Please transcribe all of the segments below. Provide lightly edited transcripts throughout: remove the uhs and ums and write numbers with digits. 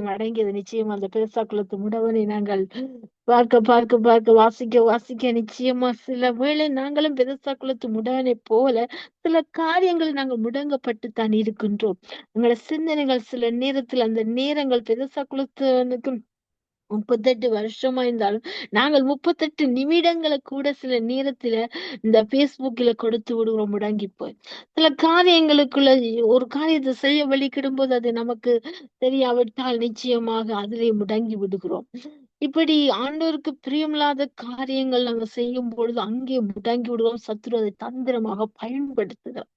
ரகசியம் அடங்கியது. நிச்சயமா அந்த பெருசாக்குளத்து முடவனை நாங்கள் பார்க்க பார்க்க பார்க்க வாசிக்க வாசிக்க நிச்சயமா சில வேளை நாங்களும் பெருசாக்குளத்து முடவனை போல சில காரியங்களை நாங்கள் முடங்கப்பட்டு இருக்கின்றோம். எங்களோட சிந்தனைகள் சில நேரத்தில் அந்த நேரங்கள் பெருசாக்குளத்துக்கு 38 வருஷமா இருந்தாலும் நாங்கள் 38 நிமிடங்களை கூட சில நேரத்துல இந்த பேஸ்புக்ல கொடுத்து விடுவோம் முடங்கி போய். சில காரியங்களுக்குள்ள ஒரு காரியத்தை செய்ய வெளிக்கிடும் போது அது நமக்கு தெரியாவிட்டால் நிச்சயமாக அதிலே முடங்கி விடுகிறோம். இப்படி ஆண்டவருக்கு பிரியமில்லாத காரியங்கள் நாங்க செய்யும் பொழுது அங்கே முடங்கி விடுவோம். சத்துரு அதை தந்திரமாக பயன்படுத்துகிறோம்.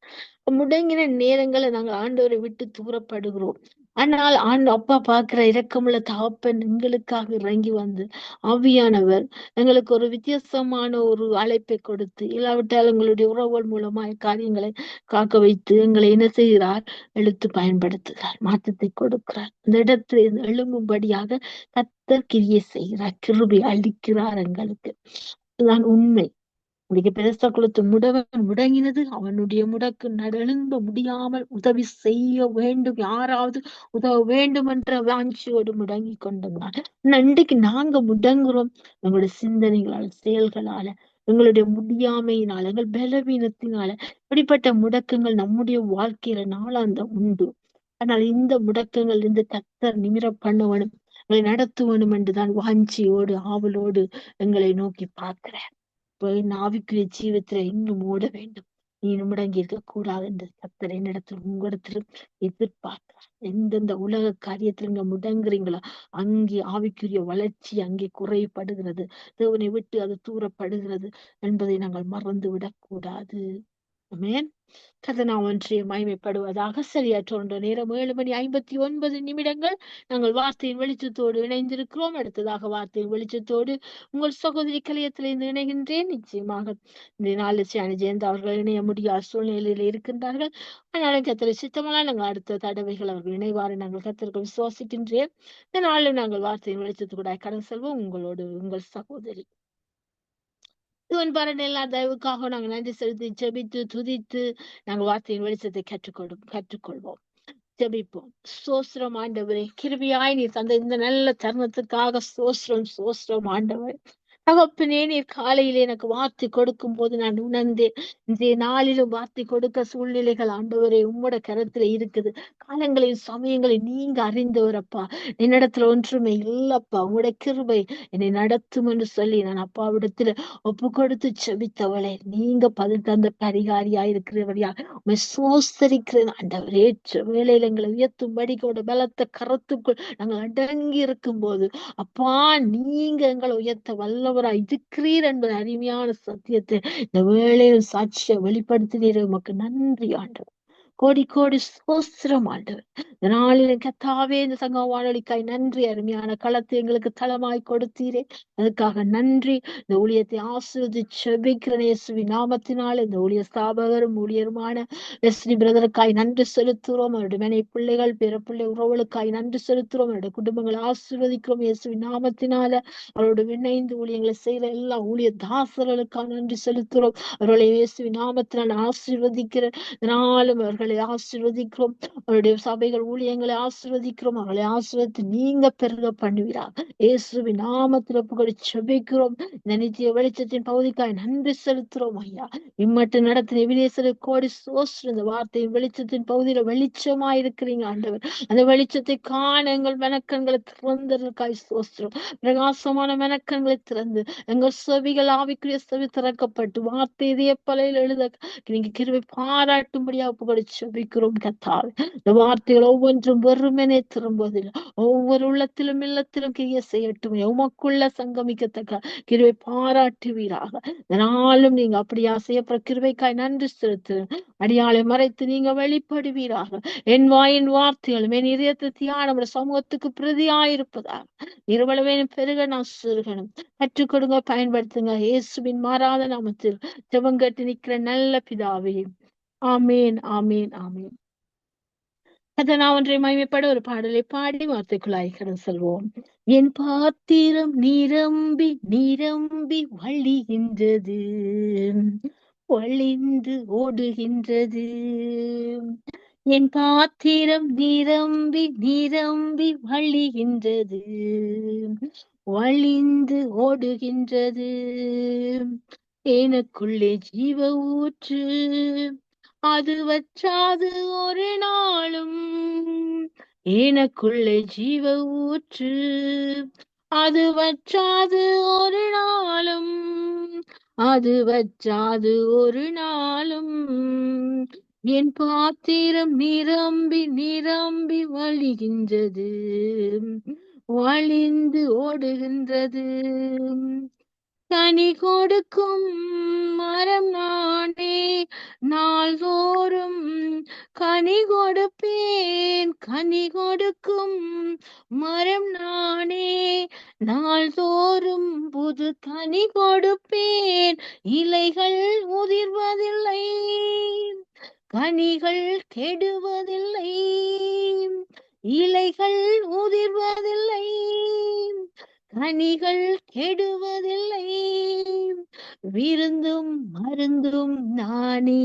முடங்கின நேரங்களை நாங்கள் ஆண்டவரை விட்டு தூரப்படுகிறோம். ஆனால் அப்பா பார்க்கிற இரக்கமுள்ள தகப்பன் எங்களுக்காக இறங்கி வந்து ஆவியானவர் எங்களுக்கு ஒரு வித்தியாசமான ஒரு அழைப்பை கொடுத்து இல்லாவிட்டால் எங்களுடைய உறவுகள் மூலமாய் காரியங்களை காக்க வைத்து எங்களை என்ன செய்கிறார்? எழுத்து பயன்படுத்துகிறார், மாற்றத்தை கொடுக்கிறார். அந்த இடத்துல எழும்பும்படியாக கர்த்தர் கிரியை செய்கிறார், கிருபை அளிக்கிறார் எங்களுக்கு. இதுதான் உண்மை. இன்னைக்கு பெருசாக்குளத்து முடவன் முடங்கினது அவனுடைய முடக்கு எழும்ப முடியாமல் உதவி செய்ய வேண்டும், யாராவது உதவ வேண்டும் என்ற வாஞ்சியோடு முடங்கி கொண்டிருந்தான். இன்றைக்கு நாங்க முடங்குறோம் எங்களுடைய சிந்தனைகளால, செயல்களால, எங்களுடைய முடியாமையினால, எங்கள் பலவீனத்தினால. இப்படிப்பட்ட முடக்கங்கள் நம்முடைய வாழ்க்கையில நாளாந்தம் உண்டு. ஆனால் இந்த முடக்கங்கள் இருந்து கர்த்தர் நிமிர பண்ணவனும் எங்களை நடத்துவனும் என்றுதான் வாஞ்சியோடு ஆவலோடு எங்களை நோக்கி பார்க்கிறேன். என் ஆவிக்குரிய ஜீவத்துல இன்னும் ஓட வேண்டும், நீ முடங்கி இருக்க கூடாது என்று கர்த்தர் என்னிடத்தில் உங்களிடத்திலும் எதிர்பார்க்கிறார். எந்தெந்த உலக காரியத்துல நீங்க முடங்குறீங்களோ அங்கே ஆவிக்குரிய வளர்ச்சி அங்கே குறைபடுகிறது, தேவனை விட்டு அது தூரப்படுகிறது என்பதை நாங்கள் மறந்து விடக்கூடாது. ஆமென். கர்த்தர் ஒன்றிய மகிமைப்படுவதாக. சரியாற்ற நேரம் 7:59 நாங்கள் வார்த்தையின் வெளிச்சத்தோடு இணைந்திருக்கிறோம். அடுத்ததாக வார்த்தையின் வெளிச்சத்தோடு உங்கள் சகோதரி கலையத்திலிருந்து இணைகின்றேன். நிச்சயமாக இந்த நாள் ஜெயந்த் அவர்கள் இணைய முடியாத சூழ்நிலையில் இருக்கின்றார்கள். ஆனாலும் கர்த்தரை சித்தமெல்லாம் நாங்கள் அடுத்த தடவைகள் அவர்கள் இணைவாறு நாங்கள் கர்த்தருக்கு விசுவாசிக்கின்றேன். இந்த நாளில் நாங்கள் வார்த்தையின் வெளிச்சத்தோடு கடந்து செல்வோம். உங்களோடு உங்கள் சகோதரி. இவன் பாருங்க எல்லா தயவுக்காக நாங்கள் நன்றி செலுத்தி ஜெபித்து துதித்து நாங்கள் வார்த்தையின் வெளிச்சத்தை கற்றுக்கொள்வோம். ஜெபிப்போம். சோஸ்திரம் ஆண்டவரே, கிருபியாய் நீர் தந்த இந்த நல்ல தருணத்துக்காக சோஸ்திரம் ஆண்டவர். தகப்பனே, நீர் காலையிலே எனக்கு வார்த்தை கொடுக்கும் போது நான் உணர்ந்தேன், இன்றைய நாளிலும் வார்த்தை கொடுக்க சூழ்நிலைகள் ஆண்டவரே உம்மோட கரத்துல இருக்குது. காலங்களின் சமயங்களை நீங்க அறிந்தவரப்பா, என்னிடத்துல ஒன்றுமே இல்லப்பா, உங்களுடைய கிருபை என்னை நடத்தும் என்று சொல்லி நான் அப்பாவிடத்துல ஒப்பு கொடுத்து செபித்தவளே, நீங்க பதில் தந்த பரிகாரியா இருக்கிறவரையா உண்மை சோஸ்தரிக்கிறேன் ஆண்டவரே. வேலையில எங்களை உயர்த்தும்படி கூட பலத்த கரத்துக்குள் நாங்கள் அடங்கி இருக்கும் போது அப்பா, நீங்க எங்களை உயர்த்த வல்லவராய் இருக்கிறீர் என்பது அருமையான சத்தியத்தை இந்த வேளையில் சாட்சியை வெளிப்படுத்தினீர். உமக்கு நன்றி ஆண்டவர். கோடி கோடி சோஸ்திரம் ஆண்டவர். இந்த நாளில் கத்தாவே இந்த சங்க வானொலிக்காய் நன்றி. அருமையான களத்தை எங்களுக்கு தளமாய் கொடுத்தீரே, அதுக்காக நன்றி. இந்த ஊழியத்தை ஆசீர்வதி செபிக்கிறேன் இயேசுவின் நாமத்தினால். இந்த ஊழிய ஸ்தாபகரும் ஊழியருமான லெஸ்லி பிரதருக்காய் நன்றி செலுத்துகிறோம். அவருடைய மனை பிள்ளைகள் பிறப்பிள்ளை உறவுகளுக்காய் நன்றி செலுத்துகிறோம். அவருடைய குடும்பங்களை ஆசீர்வதிக்கிறோம் இயேசுவின் நாமத்தினால. அவரோட இணைந்து ஊழியங்களை செய்யற எல்லா ஊழிய தாசர்களுக்காக நன்றி செலுத்துகிறோம். அவர்களை இயேசுவின் நாமத்தினால் ஆசீர்வதிக்கிறேன். இதனாலும் அவர்களை ஆசீர்வதிக்கிறோம். அவருடைய சபைகள் ஊழியங்களை ஆசீர்வதிக்கிறோம். அவர்களை ஆசீர்வதித்து நீங்க பெருக பண்ணுவீராக இயேசுவின் நாமத்தில் ஒப்புக்கொண்டு செபிக்கிறோம். இந்த நித்திய வெளிச்சத்தின் பகுதிக்காய் நன்றி செலுத்துறோம் ஐயா. இம்மட்டு நடத்தின எபினேசரை கோடி சோஸ்திரம். இந்த வார்த்தையின் வெளிச்சத்தின் பகுதியில வெளிச்சமா இருக்கிறீங்க ஆண்டவர். அந்த வெளிச்சத்தை காண எங்கள் மெனக்கண்களை திறந்ததற்காய் சோஸ்திரம். பிரகாசமான மெனக்கண்களை திறந்து எங்கள் செவிகள் ஆவிக்குரிய செவி திறக்கப்பட்டு வார்த்தை இதய பலையில் எழுத நீங்க கிருபை பாராட்டும்படியா ஒப்புக்கொண்டு செபிக்கிறோம் கர்த்தாவே. இந்த வார்த்தைகள் ஒவ்வொன்றும் வெறுமனே திரும்புவதில்லை, ஒவ்வொரு உள்ளத்திலும் இல்லத்திலும் கிரிய செய்யட்டும். உமக்குள்ள சங்கமிக்கத்தக்க கிருபை பாராட்டுவீராக. இதனாலும் நீங்க அப்படியா செய்யப்படுற கிருபைக்காய் நன்றி செலுத்து. அடியாளை மறைத்து நீங்க வெளிப்படுவீராக. என் வாயின் வார்த்தைகளும் என் இதயத்தை தியானம் சமூகத்துக்கு பிரதியாயிருப்பதாக இருவளவேனும் பெருக நான் சிறுகணும். கற்றுக் கொடுங்க, பயன்படுத்துங்க. இயேசுவின் மாறாத நாமத்தில் ஜெபங்கட்டு நிக்கிற நல்ல பிதாவே, ஆமேன் ஆமேன் ஆமேன். அதனா ஒன்றை மகிமைப்பட ஒரு பாடலை பாடி வார்த்தைக்குள்ளாய் கடந்து செல்வோம். என் பாத்திரம் நிரம்பி நிரம்பி வழிகின்றது, வழிந்து ஓடுகின்றது. என் பாத்திரம் நிரம்பி நிரம்பி வழிகின்றது, வழிந்து ஓடுகின்றது. எனக்குள்ளே ஜீவ ஊற்று, அது வற்றாது ஒரு நாளும். எனக்குள்ளே ஜீவ ஊற்று, அது வற்றாது ஒரு நாளும். அது வற்றாது ஒரு நாளும். என் பாத்திரம் நிரம்பி நிரம்பி வழிகின்றது, வழிந்து ஓடுகின்றது. கனி கொடுக்கும் மரம் நானே, நாள்தோறும் கனி கொடுப்பேன். கனி கொடுக்கும் மரம் நானே, நாள்தோறும் புது கனி கொடுப்பேன். இலைகள் உதிர்வதில்லை, கனிகள் கெடுவதில்லை. இலைகள் உதிர்வதில்லை, கனிகள் கெடுவதில்லை. விருந்தும் மருந்தும் நானே,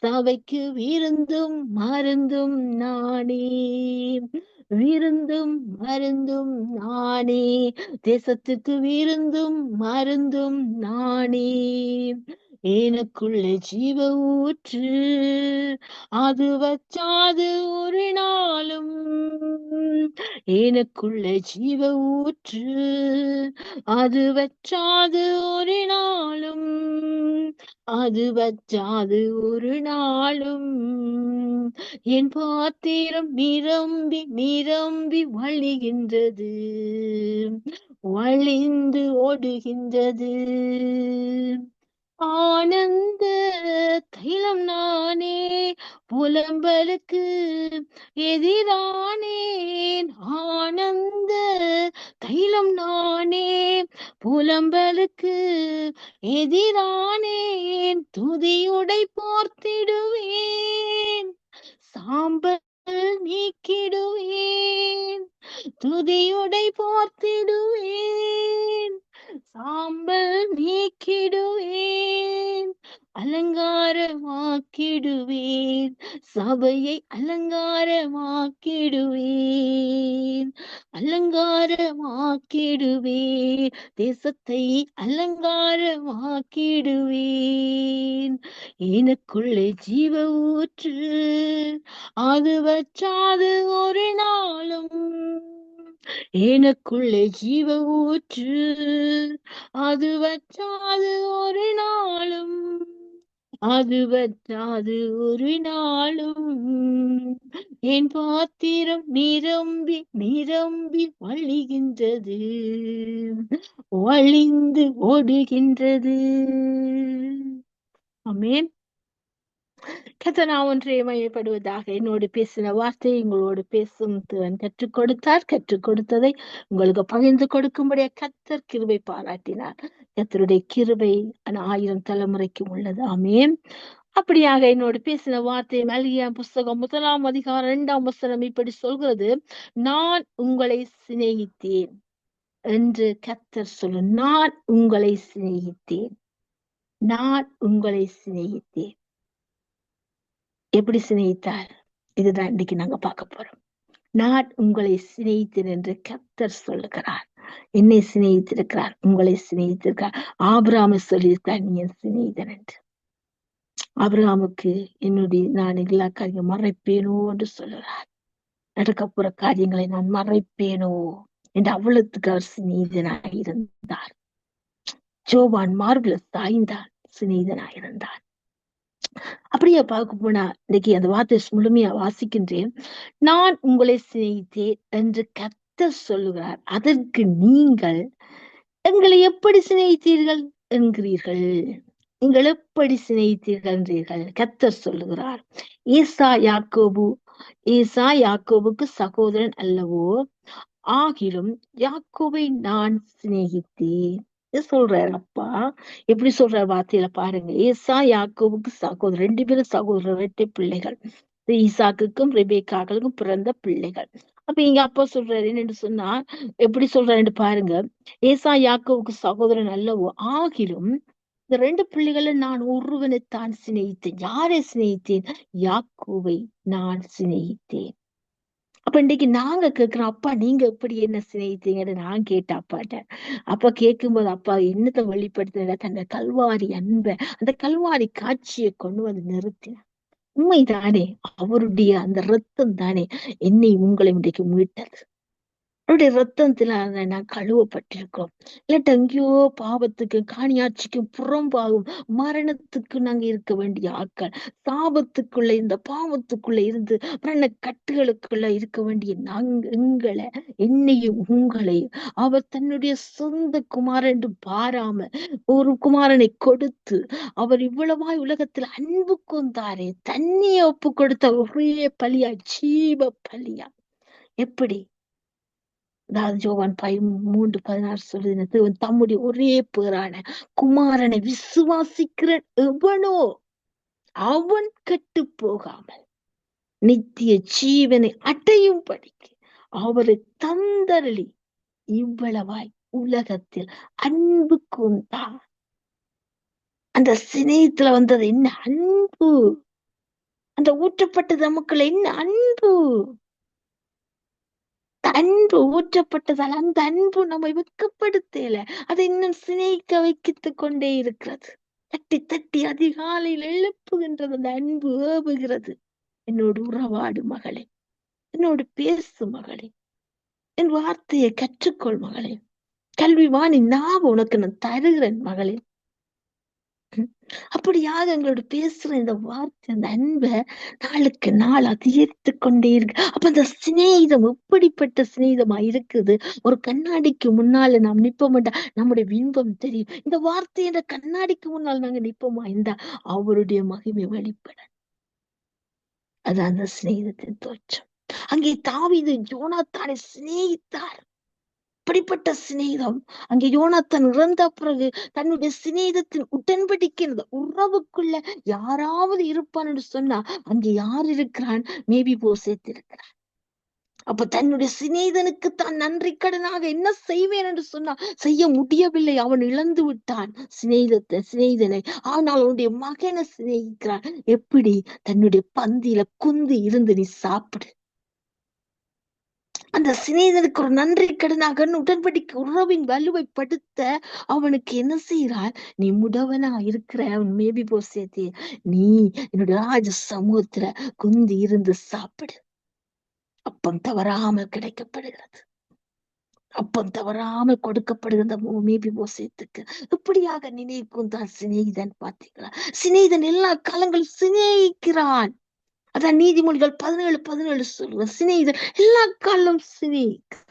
சபைக்கு விருந்தும் மருந்தும் நானே. விருந்தும் மருந்தும் நானே, தேசத்துக்கு விருந்தும் மருந்தும் நானே. எனக்குள்ள ஜீவ ஊற்று, அது வச்சாது ஒரு நாளும். எனக்குள்ள ஜீவ ஊற்று, அது வற்றாது ஒரு நாளும். அது வற்றாது ஒரு நாளும். என் பாத்திரம் நிரம்பி நிரம்பி வழிகின்றது, வழிந்து ஓடுகின்றது. ஆனந்த தைலம் நானே, புலம்பலுக்கு எதிரானேன். ஆனந்த தைலம் நானே, புலம்பலுக்கு எதிரானேன். துதியுடை போர்த்திடுவேன், சாம்பல் நீக்கிடுவேன். துதியுடை போர்த்திடுவேன், சாம்பல் நீக்கிடுவேன். அலங்காரமாக்கிடுவேன், சபையை அலங்காரமாக்கிடுவேன். அலங்காரமாக்கிடுவேன், தேசத்தை அலங்காரமாக்கிடுவேன். எனக்குள்ளே ஜீவ ஊற்று, அது வற்றாது ஒரு நாளும். எனக்குள்ளே ஜீவ ஊற்று, அது வற்றாது ஒரு நாளும். அது வற்றாது ஒரு நாளும். என் பாத்திரம் நிரம்பி நிரம்பி வழிகின்றது, வழிந்து ஓடுகின்றது. ஆமென். கர்த்தர் நான் ஒன்றே மையப்படுவதாக. என்னோடு பேசின வார்த்தை உங்களோடு பேசும் திறன் கற்றுக் கொடுத்தார். கற்றுக் கொடுத்ததை உங்களுக்கு பகிர்ந்து கொடுக்கும்படியா கர்த்தர் கிருபை பாராட்டினார். கர்த்தருடைய கிருபை 1000 தலைமுறைக்கும் உள்ளது. ஆமென். அப்படியாக என்னோடு பேசின வார்த்தை மல்கியா புஸ்தகம் 1 அதிகாரம் 2 வசனம் இப்படி சொல்கிறது, நான் உங்களை சிநேகித்தேன் என்று கர்த்தர் சொல்லு. நான் உங்களை சிநேகித்தேன், நான் உங்களை சிநேகித்தேன். எப்படி சிநேகித்தார்? இதுதான் இன்னைக்கு நாங்க பார்க்க போறோம். நான் உங்களை சிநேகித்தேன் என்று கர்த்தர் சொல்லுகிறார். என்னை சிநேகித்திருக்கிறார், உங்களை சிநேகித்திருக்கிறார். ஆபிரகாமை சொல்லியிருக்கிறார், நீ என் சிநேகிதன் என்று. ஆபிரகாமுக்கு நான் எல்லா காரியம் மறைப்பேனோ என்று சொல்லுகிறார். நடக்க போற காரியங்களை நான் மறைப்பேனோ என்று அவ்வளவுக்கு அவர் சிநேகிதனாக இருந்தார். ஜோவான் மார்பில் சாய்ந்தான், சிநேகிதனாக இருந்தான். அப்படியே பார்க்க போனா இன்னைக்கு அந்த வார்த்தை முழுமையா வாசிக்கின்றேன். நான் உங்களை சிநேகித்தேன் என்று கர்த்தர் சொல்லுகிறார். அதற்கு நீங்கள் எங்களை எப்படி சிநேகித்தீர்கள் என்கிறீர்கள். நீங்கள் எப்படி சிநேகித்தீர்கள் என்றீர்கள். கர்த்தர் சொல்லுகிறார், ஏசா யாக்கோபுக்கு சகோதரன் அல்லவோ, ஆகிலும் யாக்கோபை நான் சிநேகித்தேன் சொல்றாரு. அப்பா எப்படி சொல்ற வார்த்தையில பாருங்க. ஏசா யாக்கோபுக்கு சகோதரர், 2 பேரும் சகோதரர், இரட்டை பிள்ளைகள். ஈசாக்குக்கும் ரெபேக்காக்களுக்கும் பிறந்த பிள்ளைகள். அப்ப இங்க அப்பா சொல்றாரு என்னன்னு சொன்னா, எப்படி சொல்றாரு பாருங்க. ஏசா யாக்கோவுக்கு சகோதரன் அல்லவோ, ஆகிலும் இந்த 2 பிள்ளைகளை நான் ஒருவனைத்தான் சிநேகித்தேன். யாரை சிநேகித்தேன்? யாக்கோவை நான் சிநேகித்தேன். அப்ப இன்னைக்கு நாங்க கேக்குறோம், அப்பா நீங்க எப்படி என்ன சிநேகித்தீங்கன்னு நான் கேட்டேன் அப்பாட்ட. அப்பா கேட்கும்போது அப்பா என்னத்தை வெளிப்படுத்தின தன்னை கல்வாரி அன்பை, அந்த கல்வாரி காட்சியை கொண்டு வந்து நிறுத்தினார். உண்மைதானே? அவருடைய அந்த ரத்தம் தானே என்னை உங்களை இன்றைக்கு மீட்டது. அவருடைய ரத்தத்தினால நான் கழுவப்பட்டிருக்கோம். இல்லாட்ட எங்கேயோ பாவத்துக்கு காணியாட்சிக்கும் புறம்பாகும் மரணத்துக்கு நாங்க இருக்க வேண்டிய ஆட்கள். சாபத்துக்குள்ள இந்த பாவத்துக்குள்ள இருந்து மரண கட்டுகளுக்குள்ள இருக்க வேண்டிய எங்களை, என்னையும் உங்களையும் அவர் தன்னுடைய சொந்த குமாரன் என்று பாராம ஒரு குமாரனை கொடுத்து அவர் இவ்வளவாய் உலகத்தில் அன்பு கொண்டாரே, தண்ணியை ஒப்பு கொடுத்த ஒரே பலியா, ஜீவ பலியா. எப்படி? அதாவது யோவான் 3:16 சொல்லுது, தம்முடைய ஒரே பேரான குமாரனை விசுவாசிக்கிற எவனோ அவன் கெட்டு போகாமல் நித்திய ஜீவனை அடையும் படிக்கு அவரை தந்தரளி இவ்வளவாய் உலகத்தில் அன்பு கொண்டார். அந்த சிநேகத்துல வந்தது என்ன அன்பு! அந்த ஊற்றப்பட்டது நமக்குள்ள என்ன அன்பு! அன்பு ஊற்றப்பட்டதால் அந்த அன்பு நம்மை வெட்கப்படுத்தல, அதை இன்னும் சிநேகிக்க வைத்துக் கொண்டே இருக்கிறது. தட்டி தட்டி அதிகாலையில் எழுப்புகின்றது அந்த அன்பு, ஏவுகிறது. என்னோடு உறவாடு மகளே, என்னோடு பேசு மகளே, என் வார்த்தையை கற்றுக்கொள் மகளே, கல்வி வாணி நான் உனக்கு நான் தருகிறேன் மகளே. அப்படியாக எங்களோட பேசுற இந்த வார்த்தை, அந்த அன்பை நாளுக்கு நாள் அதிகரித்து கொண்டே இருக்கு. அப்ப அந்த சிநேகிதம் எப்படிப்பட்ட சிநேகிதமா இருக்குது! ஒரு கண்ணாடிக்கு முன்னால நாம் நிப்போம்டா நம்முடைய பிம்பம் தெரியும். இந்த வார்த்தை என்ற கண்ணாடிக்கு முன்னால் நாங்க நிப்போமா இருந்தா அவருடைய மகிமை வெளிப்பட. அது அந்த சிநேகிதத்தின் தோற்றம். அங்கே தாவீது யோனாத்தானை சிநேகித்தார். அப்படிப்பட்ட சிநேகிதம் அங்கே யோனாத்தான் இறந்த பிறகு தன்னுடைய சிநேகிதத்தின் உடன்படிக்கை உறவுக்குள்ள யாராவது இருப்பான் என்று சொன்னா அங்கே யார் இருக்கிறான்? மேவிபோசேத் இருக்கிறான். அப்ப தன்னுடைய சிநேகிதனுக்கு தான் நன்றி கடனாக என்ன செய்வேன் என்று சொன்னா செய்ய முடியவில்லை. அவன் இழந்து விட்டான் சிநேகிதனை. ஆனால் அவனுடைய மகனை சிநேகிக்கிறான். எப்படி? தன்னுடைய பந்தியில குந்தி இருந்து நீ சாப்பிடு. அந்த சிநேகிதனுக்கு ஒரு நன்றி கடனாக உடன்படிக்கை உறவின் வலுவை படுத்த அவனுக்கு என்ன செய்யறான்? நீ முடவனா இருக்கிற அவன் மேவிபோசேத்தே, நீ என்னுடைய ராஜ சமூகத்துல குந்தி இருந்து சாப்பிடு. அப்பம் தவறாமல் கிடைக்கப்படுகிறது. அப்பம் தவறாமல் கொடுக்கப்படுகிற மேவிபோசேத்துக்கு இப்படியாக நினைக்கும் தான் சிநேகிதன். பாத்தீங்களா? சிநேகிதன் எல்லா காலங்களும் சிநேகிக்கிறான். அதான் நீதிமொழிகள் 17:17 சொல்லுவேன், சிநேகிதன் எல்லா காலம் சிநேகிக்கிறான்.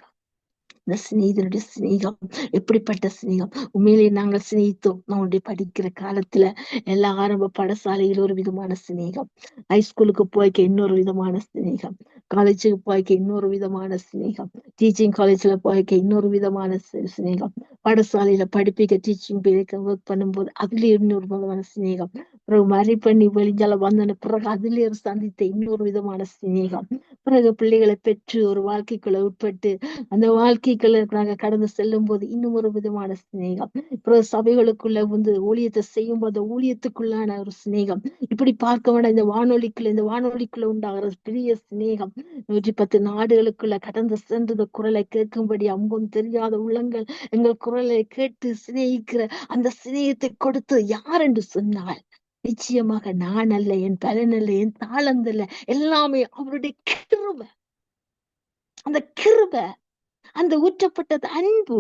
இந்த சிநேகிதனுடைய சிநேகம் எப்படிப்பட்ட சிநேகம்! உண்மையிலே நாங்கள் சிநேகித்தோம். நம்மளுடைய படிக்கிற காலத்துல எல்லா ஆரம்ப பாடசாலையில் ஒரு விதமான சிநேகம், ஹைஸ்கூலுக்கு போய்க்க இன்னொரு விதமான சிநேகம், காலேஜுக்கு போய்க்க இன்னொரு விதமான சிநேகம், டீச்சிங் காலேஜ்ல போய்க்க இன்னொரு விதமான சிநேகம், பாடசாலையில படிப்பிக்க டீச்சிங் ஒர்க் பண்ணும்போது அதுல இன்னொரு விதமான சிநேகம், பிறகு மறை பண்ணி வெளிஞ்சால வந்தன பிறகு அதுல சந்தித்த இன்னொரு விதமான சிநேகம், பிறகு பிள்ளைகளை பெற்று ஒரு வாழ்க்கைக்குள்ள உட்பட்டு அந்த வாழ்க்கைக்குள்ள நாங்க கடந்து செல்லும் போது இன்னும் ஒரு விதமான சிநேகம், பிறகு சபைகளுக்குள்ள வந்து ஊழியத்தை செய்யும் போது ஊழியத்துக்குள்ளான ஒரு சிநேகம். இப்படி பார்க்க வேண்டாம், இந்த வானொலிக்குள்ள உண்டாகிற பெரிய சிநேகம். 110 நாடுகளுக்குள்ள கடந்து சென்று இந்த குரலை கேட்கும்படி அம்பும் தெரியாத உள்ளங்கள் எங்கள் குரலை கேட்டு சிநேகிக்கிற அந்த சிநேகத்தை கொடுத்து யார் என்று சொன்னால் நிச்சயமாக நான் அல்ல, என் பலன் அல்ல, என் தாளந்து அல்ல, எல்லாமே அவருடைய கிருபை. அந்த கிருபை, அந்த ஊற்றப்பட்டது அன்பு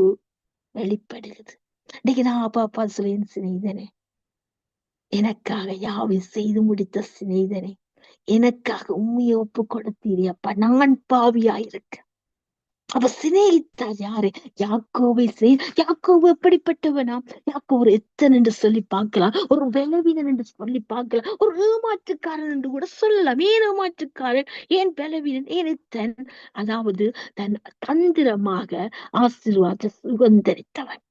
வெளிப்படுகிறது. இன்னைக்கு நான் அப்பா சொல்லேன், சிநேகிதனே, எனக்காக யாவை செய்து முடித்த சிநேகிதனே, எனக்காக உண்மையை ஒப்பு கொடுத்தீரே அப்பா, நான் பாவியாயிருக்க. அப்ப சிநேகித்தார் யாரு? யாக்கோவை யாக்கோவு எப்படிப்பட்டவனா? யாக்கோவு எத்தன் என்று சொல்லி பார்க்கலாம், ஒரு பலவீனன் என்று சொல்லி பார்க்கலாம், ஒரு ஏமாற்றுக்காரன் என்று கூட சொல்லலாம். ஏன் ஏமாற்றுக்காரன்? ஏன் பலவீனன்? ஏன் எத்தன்? அதாவது தன் தந்திரமாக ஆசீர்வாதத்தை சுதந்திரித்தவன்.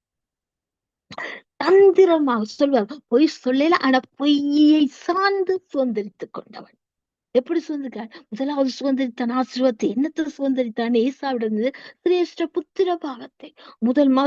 தந்திரமாக சொல்வார், பொய் சொல்லல, ஆனா பொய்யை சார்ந்து சுதந்திரித்துக் கொண்டவன். எப்படி சுதந்திரித்தார்? முதலாவது சுதந்திரித்தான் ஆசீர்வாதத்தை. என்னத்தை சுதந்திரித்தான்? ஏசாவிடமிருந்து சிரேஷ்ட புத்திர பாகத்தை.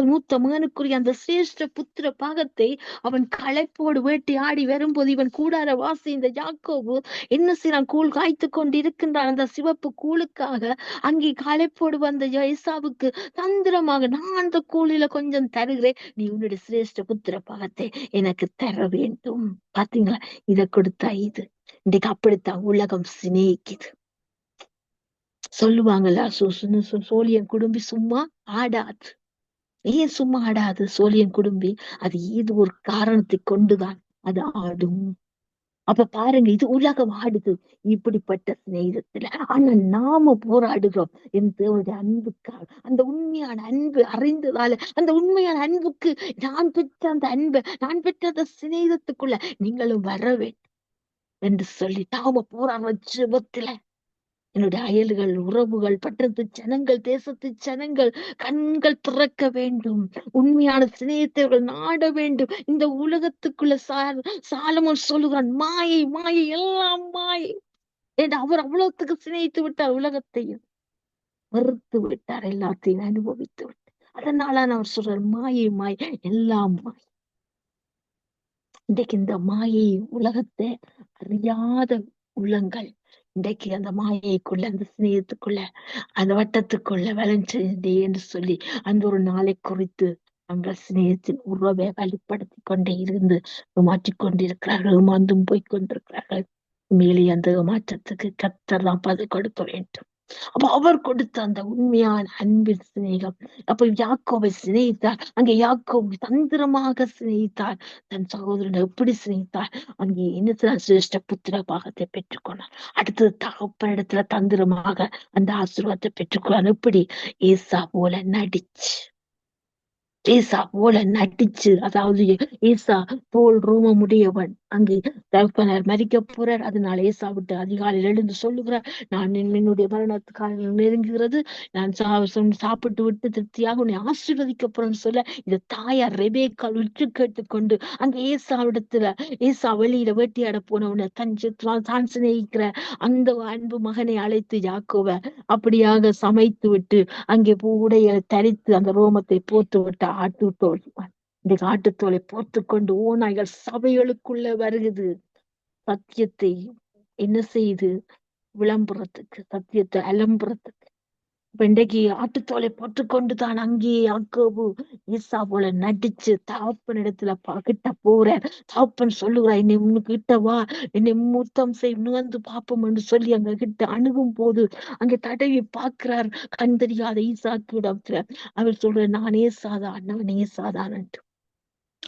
மூத்த மகனுக்குரிய அந்த சிரேஷ்ட புத்திர பாகத்தை அவன் களைப்போடு வேட்டையாடி வரும்போது, இவன் கூடார வாசி இந்த யாக்கோபு என்ன செய்யறான்? கூழ் காய்த்து கொண்டு இருக்கின்றான். அந்த சிவப்பு கூழுக்காக அங்கே களைப்போடு வந்த ஏசாவுக்கு தந்திரமாக, நான் அந்த கூழில கொஞ்சம் தருகிறேன், நீ உன்னுடைய சிரேஷ்ட புத்திர பாகத்தை எனக்கு தர வேண்டும். பாத்தீங்களா? இதை கொடுத்தா இது. இன்னைக்கு அப்படித்தான் உலகம் சிநேகிக்குது. சொல்லுவாங்கல்ல, சோழியன் குடும்பி சும்மா ஆடாது. ஏன் சும்மா ஆடாது சோழியன் குடும்பி? அது ஏதோ ஒரு காரணத்தை கொண்டுதான் அது ஆடும். அப்ப பாருங்க, இது உலகம் ஆடுது இப்படிப்பட்ட சிநேகத்துல. ஆனா நாம போராடுகிறோம் என் தேவனுடைய அன்புக்காக. அந்த உண்மையான அன்பு அறிந்ததால, அந்த உண்மையான அன்புக்கு, நான் பெற்ற அந்த அன்பை, நான் பெற்ற அந்த சிநேகத்துக்குள்ள நீங்களும் வர வேண்டும் என்று சொல்லி நாம போராடுற ஜெபத்துல என்னுடைய அயல்கள், உறவுகள், பட்டணத்து ஜனங்கள், தேசத்து ஜனங்கள் கண்கள் திறக்க வேண்டும். உண்மையான சிநேகிதர்கள் நாட வேண்டும். இந்த உலகத்துக்குள்ள சாலமோன் சொல்லுகிறான், மாயை மாயை எல்லாம் மாயை என்று. அவர் அவ்வளவுத்துக்கு சிநேகித்து விட்டார், உலகத்தையும் வெறுத்து விட்டார், எல்லாத்தையும் அனுபவித்து விட்டார். அதனால அவர் சொல்றார், மாயை மாயை எல்லாம் மாயை. இன்றைக்கு இந்த மாயை உலகத்தை அறியாத உள்ளங்கள் இன்றைக்கு அந்த மாயைக்குள்ள, அந்த சிநேகத்துக்குள்ள, அந்த வட்டத்துக்குள்ள வேலண்டைன்ஸ் டே என்று சொல்லி அந்த ஒரு நாளை குறித்து தங்கள் சிநேகத்தின் உறவை வெளிப்படுத்தி கொண்டே இருந்து மாற்றிக்கொண்டிருக்கிறார்கள், மாந்தும் போய்கொண்டிருக்கிறார்கள். மேலே அந்த மாற்றத்துக்கு கர்த்தர் தான் பதில் கொடுக்க வேண்டும். அப்ப அவர் கொடுத்த அந்த உண்மையான அன்பின் சிநேகம். அப்ப யாக்கோபை சிநேகித்தார். அங்கே யாக்கோபு தந்திரமாக சிநேகித்தார். தன் சகோதரனை எப்படி சிநேகித்தார்? அங்கே என்ன சிரேஷ்ட புத்திர பாகத்தை பெற்றுக்கொண்டார். அடுத்தது தகப்பனிடத்துல தந்திரமாக அந்த ஆசீர்வாதத்தை பெற்றுக்கொண்டார். எப்படி? ஏசா போல நடிச்சு, ஏசா போல நடிச்சு, அதாவது ஏசா தோல் ரோமமுடையவன். அங்கே தகப்பனார் மரிக்க போறார். அதனால ஏசா விட்டு அதிகாலையில் எழுந்து சொல்லுகிறார், நான் என்னுடைய மரணத்துக்காக நெருங்குகிறது, நான் சாப்பிட்டு விட்டு திருப்தியாக உன்னை ஆசீர்வதிக்க போறேன்னு சொல்ல, இந்த தாயார் ரெபேக்காள் உற்று கேட்டுக்கொண்டு அங்க ஏசாவிடத்துல, ஏசா வெளியில வேட்டையாட போனவனை தான் சிநேகிக்கிற அந்த அன்பு மகனை அழைத்து யாக்கோவ அப்படியாக சமைத்து விட்டு அங்கே உடைய தரித்து அந்த ரோமத்தை போட்டு விட்ட ஆட்டுத்தோல். இந்த ஆட்டுத்தோலை போர்த்து கொண்டு ஓநாய்கள் சபைகளுக்குள்ள வருகுது. சத்தியத்தை என்ன செய்து விளம்புறதுக்கு, சத்தியத்தை அலம்புறதுக்கு. இப்ப இன்றைக்கு ஆட்டுத்தோலை போட்டுக்கொண்டுதான் அங்கே யாக்கோபு ஈசா போல நடிச்சு தகப்பன் இடத்துல கிட்ட போற. தகப்பன் சொல்லுகிறா, என்னை உனக்கு கிட்ட வா, என்னை முத்தம் செய், வந்து பாப்போம் என்று சொல்லி அங்க கிட்ட அணுகும் போது அங்க தடவி பார்க்கிறார் கண் தெரியாத ஈசாக்கு இடத்துல. அவர் சொல்ற, நானே சாதான், நானே சாதான்.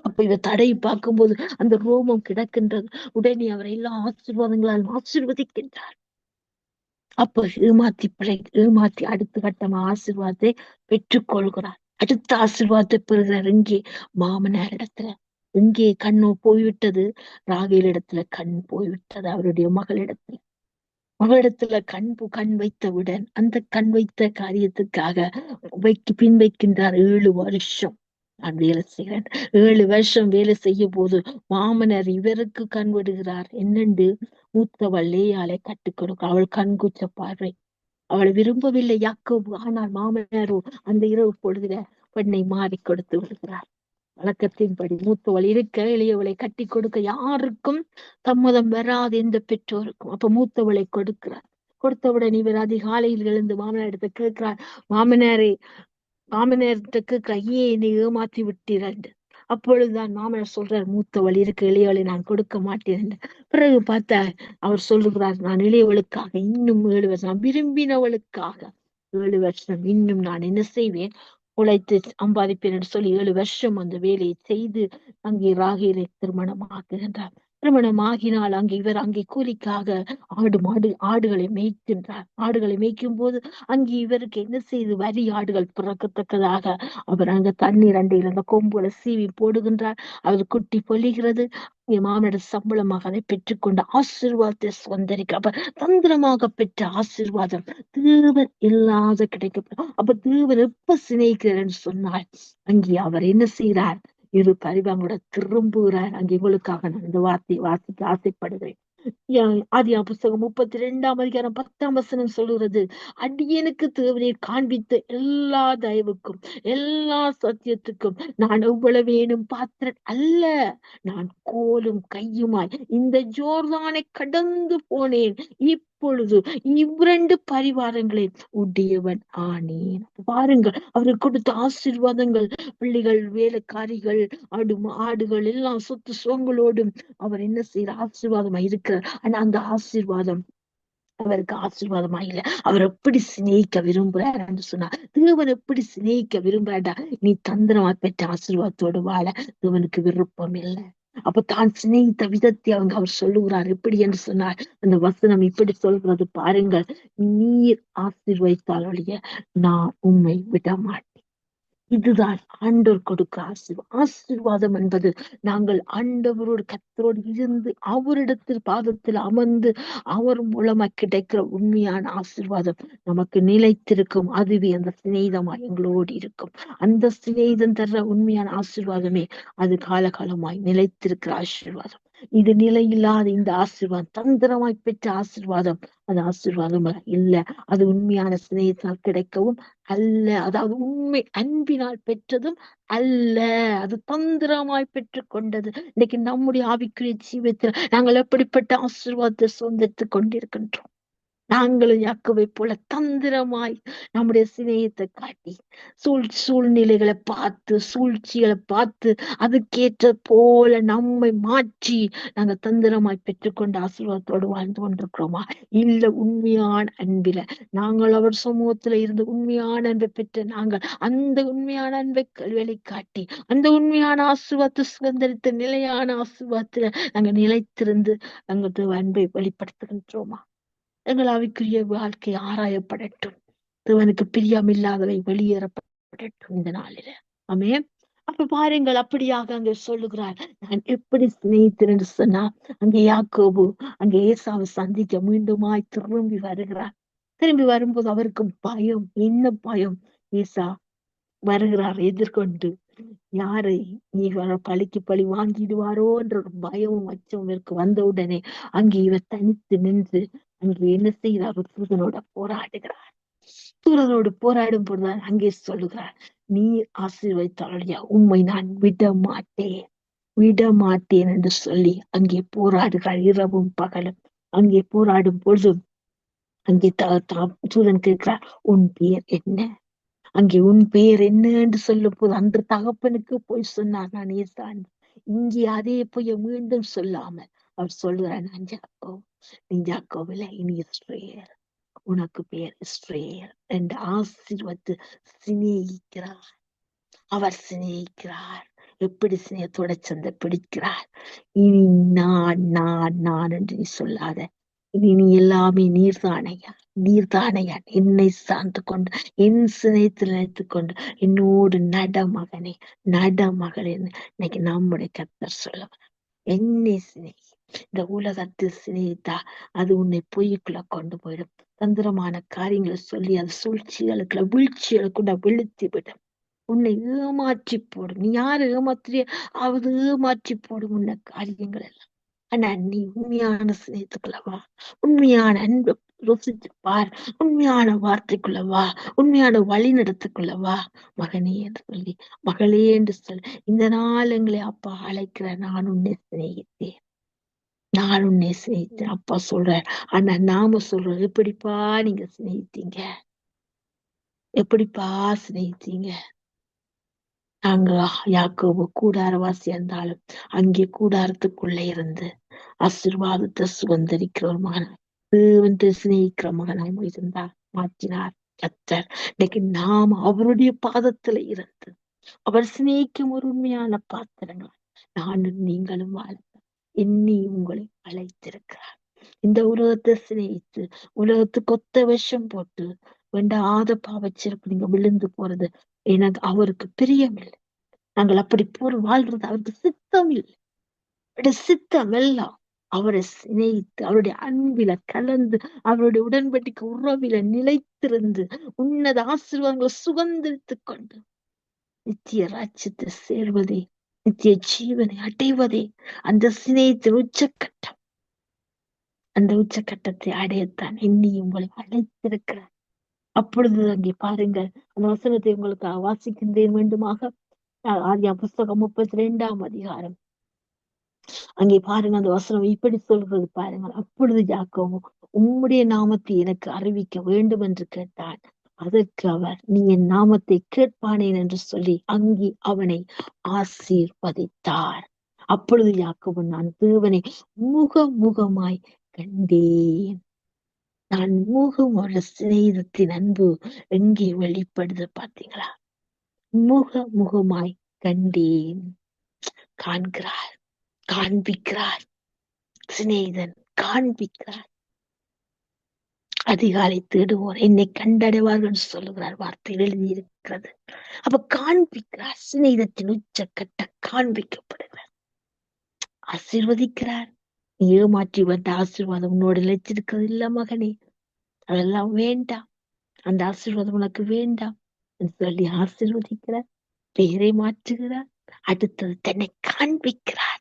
அப்ப இவ தடவி பார்க்கும்போது அந்த ரோமம் கிடக்கின்றது. உடனே அவரை எல்லா ஆசீர்வாதங்களால் ஆசீர்வதிக்கின்றார். அப்ப ஏமாத்தி அடுத்த கட்டமா ஆசீர்வாதத்தை பெற்றுக் கொள்கிறார். அடுத்த ஆசீர்வாதத்தை பெறுகிறார். இங்கே மாமனார் இடத்துல. இங்கே கண்ணு போய்விட்டது, ராகேல் இடத்துல கண் போய்விட்டது. அவருடைய மகளிடத்துல கண் வைத்தவுடன் அந்த கண் வைத்த காரியத்துக்காக பின் வைக்கின்றார் 7 வருஷம். நான் வேலை செய்கிறேன். 7 வருஷம் வேலை செய்யும் போது மாமனார் இவருக்கு கண் விடுகிறார். என்னண்டு? மூத்தவள் லேயாளை கட்டுக் கொடுக்க. அவள் கண்குச்ச பார்வை. அவள் விரும்பவில்லை யாக்கோபு. ஆனால் மாமனாரோ அந்த இரவு பொழுதுல பெண்ணை மாறி கொடுத்து விடுகிறார். வழக்கத்தின்படி மூத்தவள் இருக்க இளையவளை கட்டி கொடுக்க யாருக்கும் சம்மதம் வராது, எந்த பெற்றோருக்கும். அப்ப மூத்தவளை கொடுக்கிறார். கொடுத்தவுடன் இவர் அதிகாலையில் எழுந்து மாமனார் இடத்தை கேட்கிறார். மாமனார்கிட்ட கேட்கிறார், ஏன் என்னை ஏமாத்தி விட்டீர்கள்? அப்பொழுதுதான் மாமனார் சொல்றார், மூத்தவள் இருக்க இளையவளை நான் கொடுக்க மாட்டேன் என்று. பிறகு பார்த்தா அவர் சொல்லுகிறார், நான் இளையவளுக்காக இன்னும் 7 வருஷம், நான் விரும்பினவளுக்காக 7 வருஷம் இன்னும் நான் என்ன செய்வேன், உழைத்து சம்பாதிப்பேன் என்று சொல்லி 7 வருஷம் அந்த வேலையை செய்து அங்கே ராகேலை திருமணமாக்குகின்றார். திருமணமாகினால் அங்கே இவர் அங்கே கூலிக்காக ஆடுகளை மேய்க்கின்றார். ஆடுகளை மேய்க்கும் போது அங்கே இவருக்கு என்ன செய்து, வரி ஆடுகள் பிறக்கத்தக்கதாக அவர் அங்க தண்ணீர் அண்டையில் அந்த கொம்புகளை சீவி போடுகின்றார். அவர் குட்டி பொழிகிறது. மாமனோட சம்பளமாக அதை பெற்றுக்கொண்ட ஆசீர்வாதத்தை சுதந்திரிக்க. அப்ப தந்திரமாக பெற்ற ஆசீர்வாதம் தேவன் இல்லாத கிடைக்கப்படும். அப்ப தேவன் எப்ப சிநேகிக்கிறார் சொன்னால் அங்கே அவர் என்ன செய்கிறார், இரு பரிவாங்களோட திரும்புகிறார். அங்கே இவளுக்காக நான் இந்த வார்த்தையை வாசிக்க ஆசைப்படுகிறேன். ஆதியா புஸ்தகம் 32 அதிகாரம் 10 சொல்லுகிறது, அடியனுக்கு தேவரீர் காண்பித்த எல்லா தயவுக்கும் எல்லா சத்தியத்துக்கும் நான் எவ்வளவேனும் பாத்திரன் அல்ல. நான் கோலும் கையுமாய் இந்த ஜோர்தானை கடந்து போனேன். இப்பொழுது இவ்விரண்டு பரிவாரங்களை உடையவன் ஆனேன். பாருங்கள், அவருக்கு கொடுத்த ஆசீர்வாதங்கள், பிள்ளைகள், வேலைக்காரிகள், ஆடுகள் எல்லாம் சொத்து சுகங்களோடும் அவர் என்ன செய்யற ஆசீர்வாதமா இருக்கிறார். ஆனா அந்த ஆசீர்வாதம் அவருக்கு ஆசீர்வாதமா இல்ல. அவர் எப்படி சிநேகிக்க விரும்புறார் என்று சொன்னா, தேவன் எப்படி சிநேகிக்க விரும்புறாடா, நீ தந்திரமா பெற்ற ஆசீர்வாதத்தோடு வாழ தேவனுக்கு விருப்பம் இல்லை. அப்ப தான் சிநேகித்த விதத்தை அவர் சொல்லுகிறார். எப்படி என்று சொன்னார், அந்த வசனம் இப்படி சொல்கிறது பாருங்கள், நீர் ஆசீர்வதித்தால் ஒழிய நான் உம்மை விட மாட்டேன். இதுதான் ஆண்டவர் கொடுக்க ஆசீர்வாதம் என்பது, நாங்கள் ஆண்டவரோடு கர்த்தரோடு இருந்து அவரிடத்தில் பாதத்தில் அமர்ந்து அவர் மூலமா கிடைக்கிற உண்மையான ஆசீர்வாதம் நமக்கு நிலைத்திருக்கும். அதுவே அந்த சிநேகிதமா எங்களோடு இருக்கும். அந்த சிநேகிதம் தர்ற உண்மையான ஆசீர்வாதமே அது காலகாலமாய் நிலைத்திருக்கிற ஆசீர்வாதம். இது நிலையில்லாத இந்த ஆசீர்வாதம், தந்திரமாய் பெற்ற ஆசீர்வாதம், அது ஆசீர்வாதம் இல்ல. அது உண்மையான சிநேகத்தால் கிடைக்கவும் அல்ல. அதாவது உண்மை அன்பினால் பெற்றதும் அல்ல. அது தந்திரமாய் பெற்றுக் கொண்டது. இன்னைக்கு நம்முடைய ஆவிக்குரிய ஜீவியத்தில் நாங்கள் எப்படிப்பட்ட ஆசீர்வாதத்தை சுதந்திரித்துக் கொண்டிருக்கின்றோம். நாங்களும் யாக்கோபை போல தந்திரமாய் நம்முடைய சிநேகத்தை காட்டி சூழ்நிலைகளை பார்த்து, சூழ்ச்சிகளை பார்த்து, அதுக்கேற்ற போல நம்மை மாற்றி நாங்க தந்திரமாய் பெற்றுக்கொண்ட ஆசீர்வாதத்தோடு வாழ்ந்து கொண்டிருக்கிறோமா? இல்ல, உண்மையான அன்பில நாங்கள் அவர் சமூகத்துல இருந்து உண்மையான அன்பை பெற்ற நாங்கள் அந்த உண்மையான அன்பை வெளிக்காட்டி அந்த உண்மையான ஆசீர்வாதத்தை சுதந்திரித்த நிலையான ஆசீர்வாதத்துல நாங்க நிலைத்திருந்து நாங்கள் அன்பை வெளிப்படுத்துகின்றோமா? எங்கள் ஆவிக்குரிய வாழ்க்கை ஆராயப்படட்டும். தேவனுக்கு பிரியமில்லாதவை வெளியேறப்படட்டும் இந்த நாளில. ஆமே. அப்ப பாருங்கள், அப்படியாக அங்க சொல்லுகிறார், நான் எப்படி சிநேகித்தேன் என்று சொன்னா, அங்கே யாக்கோபு அங்கே ஏசாவை சந்திக்க மீண்டுமாய் திரும்பி வருகிறார். திரும்பி வரும்போது அவருக்கு பயம். என்ன பயம்? ஏசா வருகிறார் எதிர்கொண்டு, யாரை நீ பழிக்கு பழி வாங்கிடுவாரோ என்ற ஒரு பயமும் அச்சமும் இருக்கு. வந்த உடனே அங்கே இவர் தனித்து நின்று அங்கே என்ன செய்கிறார்? ஒரு தூதனோட போராடுகிறார். தூதனோடு போராடும் பொழுதுதான் அங்கே சொல்லுகிறார், நீ ஆசீர்வதித்தாலுடைய உண்மை நான் விட மாட்டேன், விட மாட்டேன் என்று சொல்லி அங்கே போராடுகிறார் இரவும் பகலும். அங்கே போராடும் பொழுதும் அங்கே தூதன் கேட்கிறார், உன் பெயர் என்ன? அங்கே உன் பெயர் என்ன என்று சொல்லும் போது அன்று தகப்பனுக்கு போய் சொன்னார், நான் ஏசான். இங்கே அதே போய் மீண்டும் சொல்லாமல் அவர் சொல்லுகிறார், நான் ஜாக்கோ, நீ ஜாக்கோவில இனி இஸ்ரேல், உனக்கு பேர் இஸ்ரேல் என்று ஆசீர்வத்து சிநேகிக்கிறார். அவர் சிநேகிக்கிறார். எப்படி சிநேகத்தோட சந்தை பிடிக்கிறார். இனி நான் என்று நீ சொல்லாத, இனி நீ எல்லாமே நீர்தானையா, நீர்தானையா, என்னை சார்ந்து கொண்டு என் சிநேகத்தில் நினைத்துக் கொண்டு என்னோடு நட மகனே, நட மகளே. இன்னைக்கு நம்முடைய கர்த்தர் சொல்லுவார், என்னை சிநேகி. இந்த உலகத்தில் சிநேகித்தா அது உன்னை பொய்க்குள்ள கொண்டு போயிடும். தந்திரமான காரியங்களை சொல்லி அது சூழ்ச்சிகளுக்குள்ள வீழ்ச்சிகளுக்குள்ள விழுத்தி விடும். உன்னை ஏமாற்றி போடும். நீ யாரு ஏமாத்திரிய அவது ஏமாற்றி போடும் உன்னை காரியங்கள் எல்லாம். ஆனா நீ உண்மையான சிநேகத்துக்குள்ளவா, உண்மையான அன்பு ருசிச்சு பார், உண்மையான வார்த்தைக்குள்ளவா, உண்மையான வழி நடத்துக்குள்ளவா, மகனே என்று சொல்லி, மகளே என்று சொல்லி, இந்த நாள் எங்களை அப்பா அழைக்கிற, நான் உன்னை சிநேகித்தேன், நான் உன்னை சிநேகித்தேன் அப்பா சொல்றேன். ஆனா நாம சொல்றோம், எப்படிப்பா நீங்க சிநேகித்தீங்க, எப்படிப்பா சிநேகித்தீங்க? நாங்க யாக்கோபு கூடாரவாசி இருந்தாலும் அங்கே கூடாரத்துக்குள்ளே இருந்து ஆசீர்வாதத்தை சுதந்திரிக்கிற ஒரு மகனாய், தேவன் சிநேகிக்கிற மகனாய் இருந்தார், மாற்றினார் கர்த்தர். இன்னைக்கு நாம் அவருடைய பாதத்துல இருந்து அவர் சிநேகிக்கும் ஒரு உண்மையான பாத்திரங்கள் நானும் நீங்களும் வாழ எண்ணி உங்களை அழைத்திருக்கிறார். இந்த உலகத்தை சிநேகித்து உலகத்துக்கு ஒத்த விஷம் போட்டு வேண்டாத பாவச்சிறப்பு நீங்க விழுந்து போறது எனக்கு அவருக்கு பிரியமில்லை. நாங்கள் அப்படி வாழ்றது அவருக்கு சித்தம் இல்லை. அவருடைய சித்தம் எல்லாம் அவரை சிநேகித்து அவருடைய அன்பில கலந்து அவருடைய உடன்படிக்கை உறவில நிலைத்திருந்து உன்னத ஆசீர்வாதங்களை சுதந்திரித்துக் கொண்டு நித்திய ராஜ்யத்தை சேர்வதே, நித்திய ஜீவனை அடைவதே அந்த சிநேகத்தின் உச்சக்கட்டம். அந்த உச்சக்கட்டத்தை அடையத்தான் என்னை உங்களை அழைத்திருக்கிறார். அப்பொழுது அங்கே பாருங்கள், அந்த வசனத்தை உங்களுக்கு வாசிக்கின்றேன் மீண்டுமாக. ஆதியா புஸ்தகம் 32ஆம் அதிகாரம். அங்கே பாருங்க, அந்த வசனம் இப்படி சொல்றது பாருங்கள். அப்பொழுது யாக்கோபு உம்முடைய நாமத்தை எனக்கு அறிவிக்க வேண்டும் என்று கேட்டான். அதற்கு அவர், நீ என் நாமத்தை கேட்பானேன் என்று சொல்லி அங்கே அவனை ஆசீர்வதித்தார். அப்பொழுது யாக்கோபு, நான் தேவனை முகமுகமாய் கண்டேன். நான் ஒரு சிநேகிதத்தின் அன்பு எங்கே வெளிப்படுது பாத்தீங்களா? முகமுகமாய் கண்டேன். காண்கிறார், காண்பிக்கிறார். சிநேகிதன் காண்பிக்கிறார். அதிகாலை தேடுவோர் என்னை கண்டடைவார்கள் சொல்லுகிறார் வார்த்தை எழுதியிருக்கிறது. அப்ப காண்பிக்கிறார். சிநேகிதத்தின் உச்சக்கட்ட காண்பிக்கப்படுகிறார். ஆசீர்வதிக்கிறார். நீ ஏமாற்றி வந்த ஆசீர்வாதம் உன்னோட நிலைச்சிருக்கிறது இல்ல மகனே, அதெல்லாம் வேண்டாம். அந்த ஆசீர்வாதம் உனக்கு வேண்டாம் என்று சொல்லி ஆசீர்வதிக்கிறார். பெயரை மாற்றுகிறார். அடுத்தது தன்னை காண்பிக்கிறார்.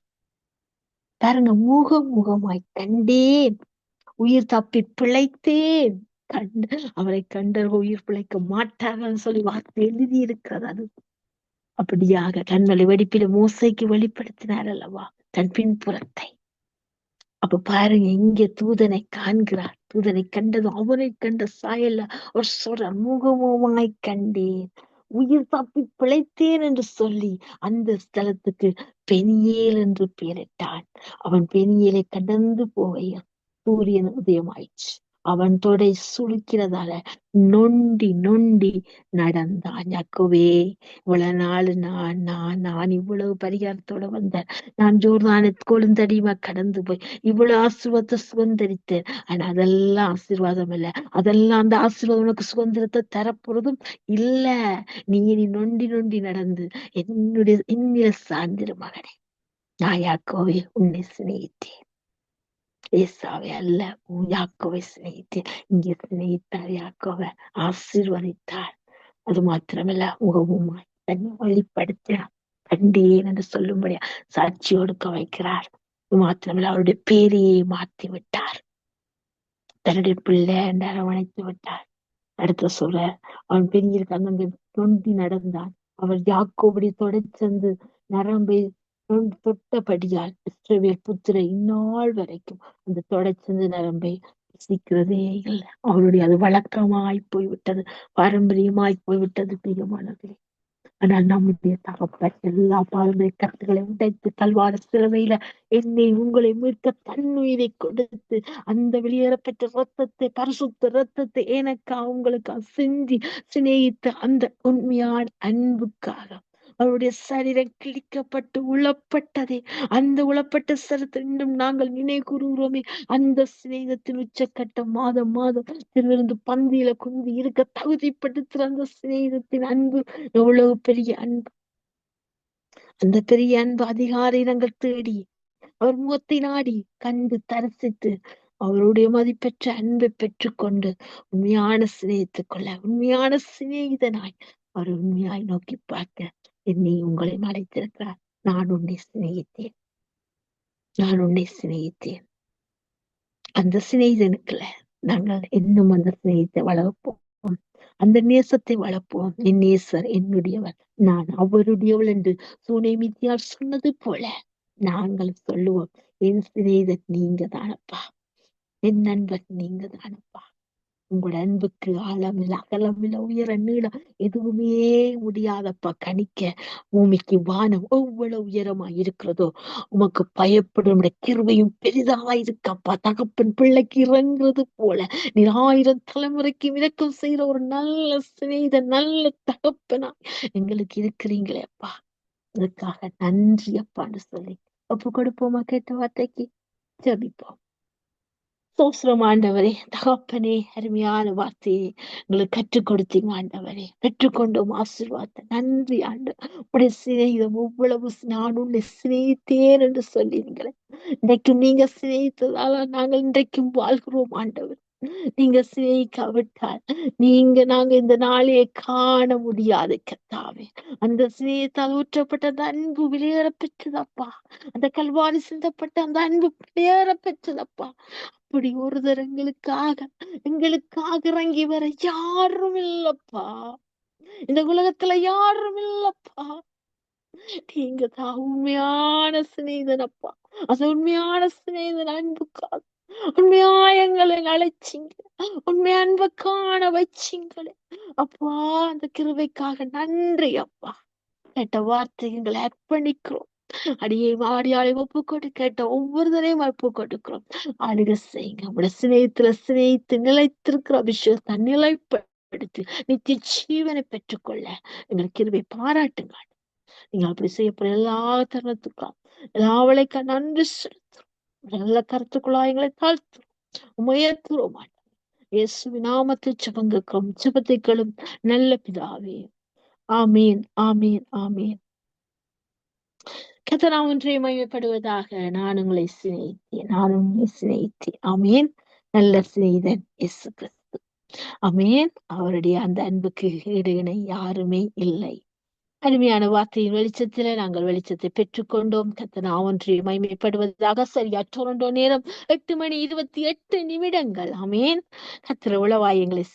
பாருங்க, முகமாய் கண்டேன், உயிர் தப்பி பிழைத்தேன். அவரை கண்டவர்கள் உயிர் பிழைக்க மாட்டார்கள் சொல்லி வார்த்தை எழுதி இருக்கிறது. அது அப்படியாக கண்மலை வெடிப்பில மோசைக்கு வெளிப்படுத்தினார் அல்லவா தன் பின்புறத்தை. அப்ப பாருங்க, இங்கே தூதனை காண்கிறார். தூதனை கண்டதும் அவரை கண்ட சாயல்ல அவர் சொல்றார், முகமுகமாய் கண்டேன், உயிர் தப்பி பிழைத்தேன் என்று சொல்லி அந்த ஸ்தலத்துக்கு பெனியேல் என்று பெயரிட்டான். அவன் பெனியேலை கடந்து போகையில் சூரியன் உதயமாயிடுச்சு. அவன் தொடை சுளுக்கிறதால நொண்டி நொண்டி நடந்தான். யாக்கோவே, இவ்வளவு நாள் நான் இவ்வளவு பரிகாரத்தோட வந்தேன். நான் ஜோர்தானை கொழுந்தடிமா கடந்து போய் இவ்வளவு ஆசீர்வாதத்தை சுதந்திரித்தேன். ஆனா அதெல்லாம் ஆசீர்வாதம் இல்ல. அதெல்லாம் அந்த ஆசீர்வாதம் உனக்கு சுதந்திரத்தை தரப்போறதும் இல்ல. நீ நொண்டி நொண்டி நடந்து என்னில சார்ந்திரு மகனே. நான் யாக்கோவே உன்னை சிநேகித்தேன், ஏசாவை அல்ல. யாக்கோவை சிநேகித்தேன். இங்கே சிநேகித்தார், யாக்கோவை ஆசீர்வதித்தார். அது மாத்திரமல்ல, முகமுமாய் தன்னை வெளிப்படுத்தினார். கண்டேன் என்று சொல்லும்படியா சாட்சி கொடுக்க வைக்கிறார். அது மாத்திரமல்ல, அவருடைய பேரையே மாற்றி விட்டார். தன்னுடைய பிள்ளை என்று அரவணைத்து விட்டார். அடுத்த சொல்ற, அவன் பெரிய கண்ணங்க தொண்டி நடந்தான். அவர் யாக்கோபடி தொடர்ந்து நரம்பை தொட்டபடியால் இஸ்ரவேல் புத்திர இந்நாள் வரைக்கும் அந்த தொடர்ந்து நரம்பை சிக்கிறதே இல்லை. அவருடைய அது வழக்கமாய் போய்விட்டது, பாரம்பரியமாய் போய்விட்டது பிரியமானவர்களே. ஆனால் நம்முடைய தகப்பன் எல்லா பாரம்பரிய கருத்துக்களை உடைத்து கல்வார சிலுவையில என்னை உங்களை மீட்க தன்னுயிரை கொடுத்து அந்த வெளியேறப்பட்ட ரத்தத்தை, பரிசுத்த ரத்தத்தை எனக்கு உங்களுக்கு சிந்தி சிநேகித்த அந்த உண்மையான அன்புக்காக அவருடைய சரீரம் கிழிக்கப்பட்டு உளப்பட்டதே. அந்த உளப்பட்ட சரத்தை இன்னும் நாங்கள் நினைவு கூறுகிறோமே. அந்த சிநேகத்தின் உச்சக்கட்டம் மாதம் மாதம் திருவிருந்து பந்தியில குந்தி இருக்க தகுதிப்படுத்துற அந்த சிநேகத்தின் அன்பு எவ்வளவு பெரிய அன்பு. அந்த பெரிய அன்பு அதிகாரை நாங்கள் தேடி அவர் முகத்தை நாடி கண்டு தரிசித்து அவருடைய மதிப்பெற்ற அன்பை பெற்றுக்கொண்டு உண்மையான சிநேகித்துக் உண்மையான சிநேகிதனாய் அவர் உண்மையாய் நோக்கி பார்க்க என்னை உங்களை அழைத்திருக்கிறார். நான் உன்னை சிநேகித்தேன், நான் உன்னை சிநேகித்தேன். அந்த சிநேகிதனுக்குள்ள நாங்கள் இன்னும் அந்த சிநேகித்தை வளர்ப்போம், அந்த நேசத்தை வளர்ப்போம். என் நேசர் என்னுடையவர், நான் அவருடையவள் என்று சுனேமித்தியார் சொன்னது போல நாங்கள் சொல்லுவோம், என் சிநேகிதன் நீங்க தானப்பா, என் நண்பன் நீங்க தானப்பா. உங்களோட அன்புக்கு ஆழமில்ல, அகலமில்ல, உயர நீளம் எதுவுமே முடியாதப்பா கணிக்க. பூமிக்கு வானம் எவ்வளவு உயரமா இருக்கிறதோ உமக்கு பயப்படும் கிருபையும் பெரிதாயிருக்கப்பா. தகப்பன் பிள்ளைக்கு இறங்குறது போல நீ 1000 தலைமுறைக்கு இரக்கம் செய்யற ஒரு நல்ல சிநேகித, நல்ல தகப்பனா எங்களுக்கு இருக்கிறீங்களே அப்பா. அதுக்காக நன்றி அப்பான்னு சொல்லி ஒப்பு கொடுப்போமா கேட்ட வார்த்தைக்கு. ஜெபிப்போம். சோஸ்திரம் ஆண்டவரே, தகப்பனே, அருமையான வார்த்தையை உங்களுக்கு கற்றுக் கொடுத்தீங்க ஆண்டவரே. பெற்றுக்கொண்டோம் ஆசீர்வாதத்தை. நன்றி ஆண்டவர். உடைய சிநேகிதம் எவ்வளவு நான் உன்னை சிநேகித்தேன் என்று சொல்லினீங்களே. இன்றைக்கும் நீங்க சிநேகித்ததால நாங்கள் இன்றைக்கும் வாழ்கிறோம் ஆண்டவர். நீங்க சிநேகிக்காவிட்டால் நாங்க இந்த நாளையே காண முடியாது கர்த்தாவே. அந்த சிநேகத்தால் ஊற்றப்பட்ட அந்த அன்பு வெளியேற பெற்றதப்பா. அந்த கல்வாரி சிந்தப்பட்ட அந்த அன்பு வெளியேற பெற்றதப்பா. அப்படி ஒருத்தர் எங்களுக்காக இறங்கி வர யாரும் இல்லப்பா. இந்த உலகத்துல யாரும் இல்லப்பா. நீங்க தான் உண்மையான சிநேகிதனப்பா. அது உண்மையான சிநேகிதன் அன்புக்காக உண்மையா எங்களை அழைச்சிங்க. உண்மையா அன்பை காண வச்சிங்களே அப்பா. அந்த கிருபைக்காக நன்றி அப்பா. கேட்ட வார்த்தை எங்களை அர்ப்பணிக்கிறோம். அடியை மாடியாளை ஒப்பு கொண்டு கேட்ட ஒவ்வொருத்தரையும் ஒப்பு கொடுக்கிறோம். ஆளுக செய்யுங்க. நம்முடைய சிநேகித்து நிலைத்திருக்கிற அபிஷேகத்தை நிலைப்படுத்தி நித்திய ஜீவனை பெற்றுக்கொள்ள எங்களுக்கு கிருபை பாராட்டுங்க. நீங்க அப்படி செய்யப்படுற எல்லா தருணத்துக்கும் எல்லா அவளைக்கா நன்றி செலுத்துறோம். நல்ல கருத்துக்குள்ளா எங்களை தாழ்த்துறோம். உயர்த்துறோம். இயேசுவின் நாமத்தில் ஜெபங்களுக்கும் ஜெபத்தைகளும் நல்ல பிதாவே. ஆமீன், ஆமீன், ஆமீன். கர்த்தர் ஒன்றை மகிமைப்படுவதாக. நான் உங்களை சிநேகித்தேன், நான் உங்களை சிநேகித்தேன். ஆமீன். நல்ல சிநேகிதன் இயேசு கிறிஸ்து. ஆமீன். அவருடைய அந்த அன்புக்கு ஈடு இணை யாருமே இல்லை. அருமையான வார்த்தையின் வெளிச்சத்தில நாங்கள் வெளிச்சத்தை பெற்றுக்கொண்டோம். கர்த்தர் ஒன்றை மகிமைப்படுவதாக. சரியா டொரண்டோ நேரம் 8:28. ஆமீன். கர்த்தர் உளவாய் எங்களை